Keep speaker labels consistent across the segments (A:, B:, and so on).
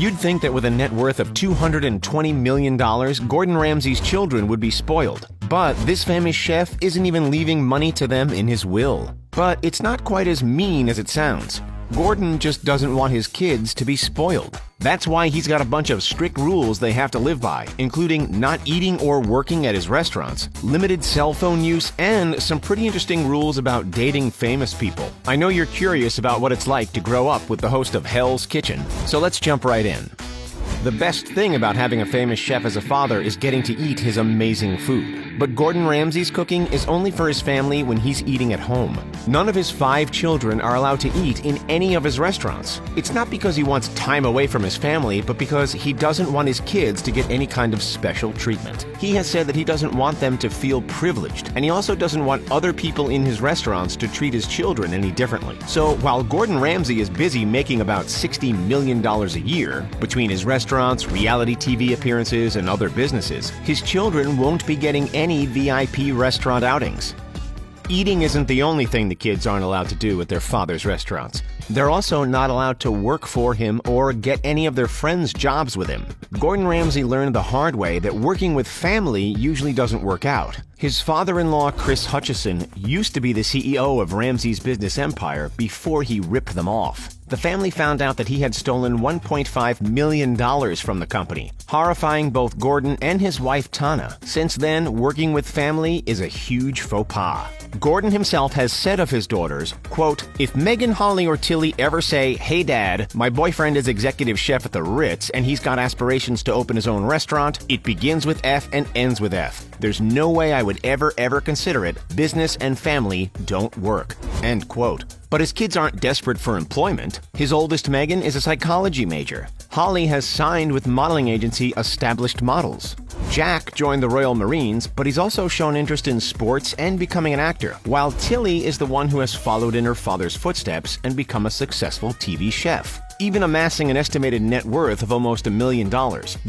A: You'd think that with a net worth of $220 million, Gordon Ramsay's children would be spoiled. But this famous chef isn't even leaving money to them in his will. But it's not quite as mean as it sounds. Gordon just doesn't want his kids to be spoiled. That's why he's got a bunch of strict rules they have to live by, including not eating or working at his restaurants, limited cell phone use, and some pretty interesting rules about dating famous people. I know you're curious about what it's like to grow up with the host of Hell's Kitchen, so let's jump right in. The best thing about having a famous chef as a father is getting to eat his amazing food. But Gordon Ramsay's cooking is only for his family when he's eating at home. None of his 5 children are allowed to eat in any of his restaurants. It's not because he wants time away from his family, but because he doesn't want his kids to get any kind of special treatment. He has said that he doesn't want them to feel privileged, and he also doesn't want other people in his restaurants to treat his children any differently. So while Gordon Ramsay is busy making about $60 million a year between his restaurants, reality TV appearances, and other businesses, his children won't be getting any VIP restaurant outings. Eating isn't the only thing the kids aren't allowed to do at their father's restaurants. They're also not allowed to work for him or get any of their friends' jobs with him. Gordon Ramsay learned the hard way that working with family usually doesn't work out. His father-in-law, Chris Hutchison, used to be the CEO of Ramsay's business empire before he ripped them off. The family found out that he had stolen $1.5 million from the company, horrifying both Gordon and his wife Tana. Since then, working with family is a huge faux pas. Gordon himself has said of his daughters, quote, "If Megan, Holly, or Tilly ever say, 'Hey Dad, my boyfriend is executive chef at the Ritz and he's got aspirations to open his own restaurant,' it begins with F and ends with F. There's no way I would ever consider it. Business and family don't work." End quote. But his kids aren't desperate for employment. His oldest, Megan, is a psychology major. Holly has signed with modeling agency Established Models. Jack joined the Royal Marines, but he's also shown interest in sports and becoming an actor, while Tilly is the one who has followed in her father's footsteps and become a successful TV chef, even amassing an estimated net worth of almost $1 million.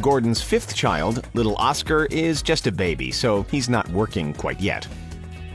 A: Gordon's 5th child, little Oscar, is just a baby, so he's not working quite yet.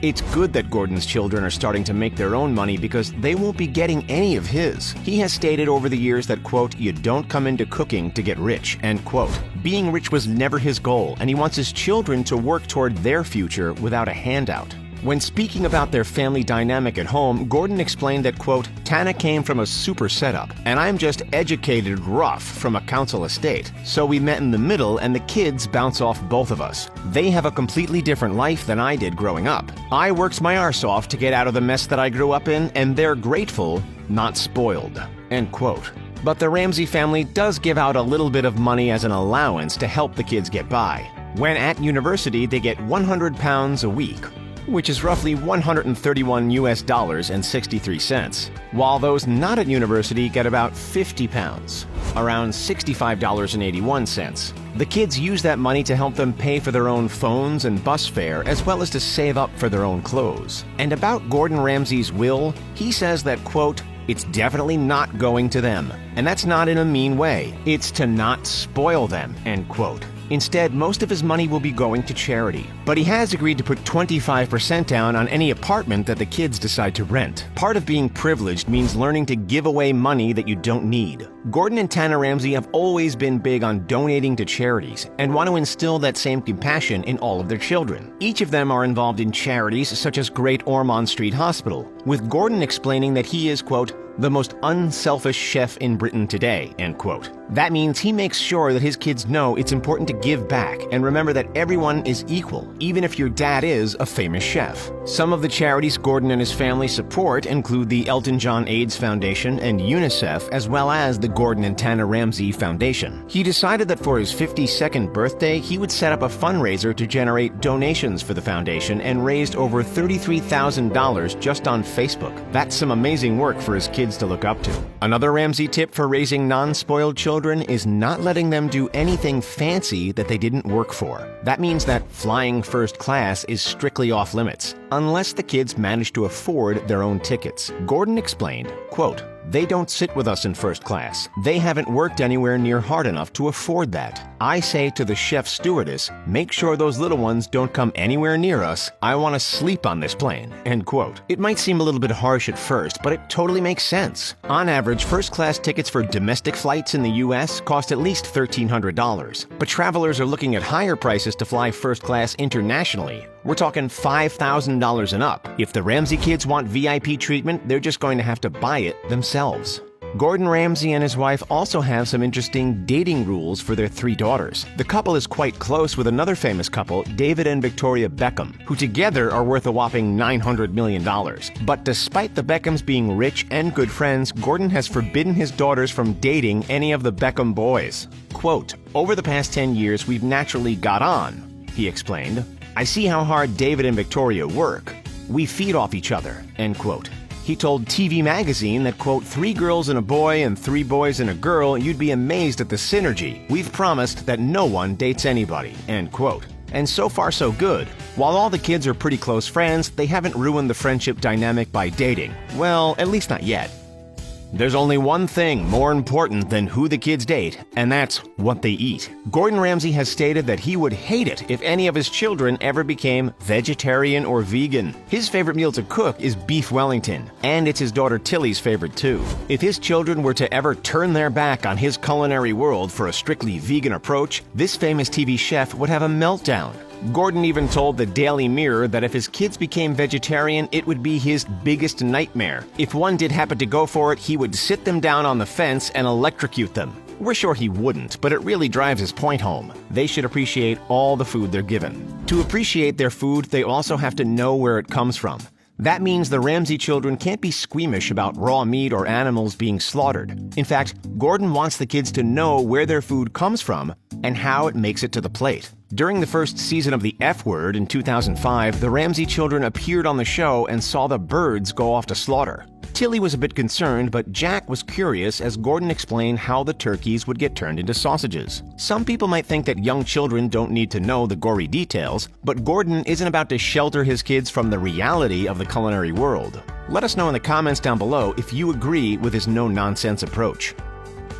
A: It's good that Gordon's children are starting to make their own money because they won't be getting any of his. He has stated over the years that, quote, "You don't come into cooking to get rich," end quote. Being rich was never his goal, and he wants his children to work toward their future without a handout. When speaking about their family dynamic at home, Gordon explained that, quote, "Tana came from a super setup, and I'm just educated rough from a council estate. So we met in the middle and the kids bounce off both of us. They have a completely different life than I did growing up. I worked my arse off to get out of the mess that I grew up in, and they're grateful, not spoiled." End quote. But the Ramsay family does give out a little bit of money as an allowance to help the kids get by. When at university, they get £100 a week, which is roughly $131 and 63 cents, while those not at university get about £50, around $65.81. The kids use that money to help them pay for their own phones and bus fare, as well as to save up for their own clothes. And about Gordon Ramsay's will, he says that, quote, "It's definitely not going to them. And that's not in a mean way. It's to not spoil them," end quote. Instead, most of his money will be going to charity. But he has agreed to put 25% down on any apartment that the kids decide to rent. Part of being privileged means learning to give away money that you don't need. Gordon and Tana Ramsay have always been big on donating to charities and want to instill that same compassion in all of their children. Each of them are involved in charities such as Great Ormond Street Hospital, with Gordon explaining that he is, quote, "the most unselfish chef in Britain today," end quote. That means he makes sure that his kids know it's important to give back and remember that everyone is equal, even if your dad is a famous chef. Some of the charities Gordon and his family support include the Elton John AIDS Foundation and UNICEF, as well as the Gordon and Tana Ramsay Foundation. He decided that for his 52nd birthday, he would set up a fundraiser to generate donations for the foundation and raised over $33,000 just on Facebook. That's some amazing work for his kids to look up to. Another Ramsay tip for raising non-spoiled children is not letting them do anything fancy that they didn't work for. That means that flying first class is strictly off limits, unless the kids manage to afford their own tickets. Gordon explained, quote, They don't sit with us in first class. They haven't worked anywhere near hard enough to afford that. I say to the chef stewardess, make sure those little ones don't come anywhere near us. I want to sleep on this plane." End quote. It might seem a little bit harsh at first, but it totally makes sense. On average, first-class tickets for domestic flights in the U.S. cost at least $1,300. But travelers are looking at higher prices to fly first class internationally. We're talking $5,000 and up. If the Ramsay kids want VIP treatment, they're just going to have to buy it themselves. Gordon Ramsay and his wife also have some interesting dating rules for their 3 daughters. The couple is quite close with another famous couple, David and Victoria Beckham, who together are worth a whopping $900 million. But despite the Beckhams being rich and good friends, Gordon has forbidden his daughters from dating any of the Beckham boys. Quote, "Over the past 10 years, we've naturally got on," he explained. "I see how hard David and Victoria work. We feed off each other," end quote. He told TV Magazine that, quote, "3 girls and a boy and 3 boys and a girl, you'd be amazed at the synergy. We've promised that no one dates anybody," end quote. And so far so good. While all the kids are pretty close friends, they haven't ruined the friendship dynamic by dating. Well, at least not yet. There's only one thing more important than who the kids date, and that's what they eat. Gordon Ramsay has stated that he would hate it if any of his children ever became vegetarian or vegan. His favorite meal to cook is beef Wellington, and it's his daughter Tilly's favorite too. If his children were to ever turn their back on his culinary world for a strictly vegan approach, this famous TV chef would have a meltdown. Gordon even told the Daily Mirror that if his kids became vegetarian, it would be his biggest nightmare. If one did happen to go for it, he would sit them down on the fence and electrocute them. We're sure he wouldn't, but it really drives his point home. They should appreciate all the food they're given. To appreciate their food, they also have to know where it comes from. That means the Ramsay children can't be squeamish about raw meat or animals being slaughtered. In fact, Gordon wants the kids to know where their food comes from and how it makes it to the plate. During the first season of The F Word in 2005, the Ramsay children appeared on the show and saw the birds go off to slaughter. Tilly was a bit concerned, but Jack was curious as Gordon explained how the turkeys would get turned into sausages. Some people might think that young children don't need to know the gory details, but Gordon isn't about to shelter his kids from the reality of the culinary world. Let us know in the comments down below if you agree with his no-nonsense approach.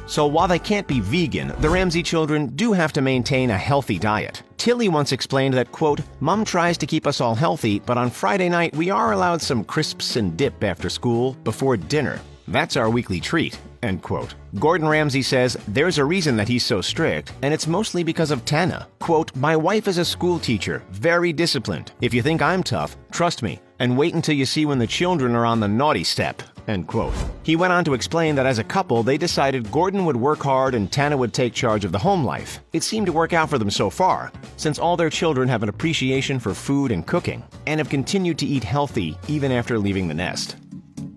A: So while they can't be vegan, the Ramsay children do have to maintain a healthy diet. Tilly once explained that, quote, "Mom tries to keep us all healthy, but on Friday night we are allowed some crisps and dip after school before dinner. That's our weekly treat," end quote. Gordon Ramsay says there's a reason that he's so strict, and it's mostly because of Tana. Quote, "My wife is a school teacher, very disciplined. If you think I'm tough, trust me, and wait until you see when the children are on the naughty step," end quote. He went on to explain that as a couple, they decided Gordon would work hard and Tana would take charge of the home life. It seemed to work out for them so far, since all their children have an appreciation for food and cooking, and have continued to eat healthy even after leaving the nest.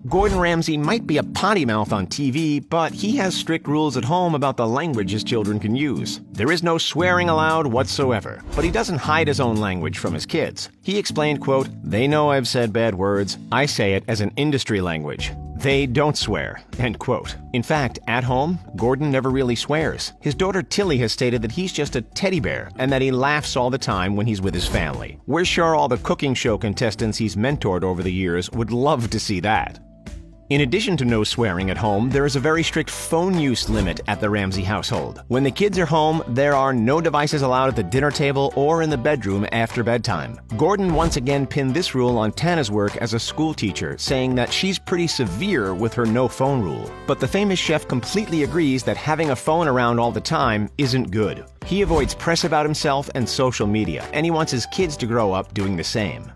A: Gordon Ramsay might be a potty mouth on TV, but he has strict rules at home about the language his children can use. There is no swearing allowed whatsoever, but he doesn't hide his own language from his kids. He explained, quote, "They know I've said bad words. I say it as an industry language. They don't swear," end quote. In fact, at home, Gordon never really swears. His daughter Tilly has stated that he's just a teddy bear and that he laughs all the time when he's with his family. We're sure all the cooking show contestants he's mentored over the years would love to see that. In addition to no swearing at home, there is a very strict phone use limit at the Ramsay household. When the kids are home, there are no devices allowed at the dinner table or in the bedroom after bedtime. Gordon once again pinned this rule on Tana's work as a school teacher, saying that she's pretty severe with her no phone rule. But the famous chef completely agrees that having a phone around all the time isn't good. He avoids press about himself and social media, and he wants his kids to grow up doing the same.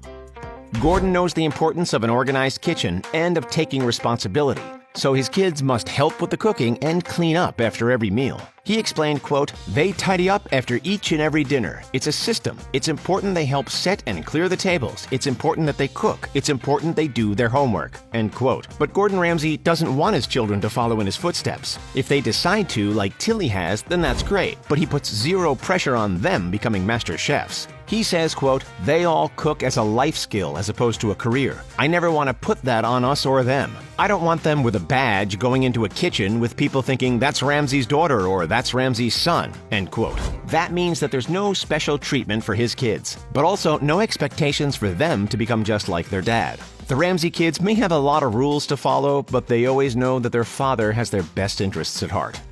A: Gordon knows the importance of an organized kitchen and of taking responsibility, so his kids must help with the cooking and clean up after every meal. He explained, quote, "They tidy up after each and every dinner. It's a system. It's important they help set and clear the tables. It's important that they cook. It's important they do their homework," end quote. But Gordon Ramsay doesn't want his children to follow in his footsteps. If they decide to, like Tilly has, then that's great, but he puts zero pressure on them becoming master chefs. He says, quote, "They all cook as a life skill as opposed to a career. I never want to put that on us or them. I don't want them with a badge going into a kitchen with people thinking that's Ramsay's daughter or that's Ramsay's son," end quote. That means that there's no special treatment for his kids, but also no expectations for them to become just like their dad. The Ramsay kids may have a lot of rules to follow, but they always know that their father has their best interests at heart.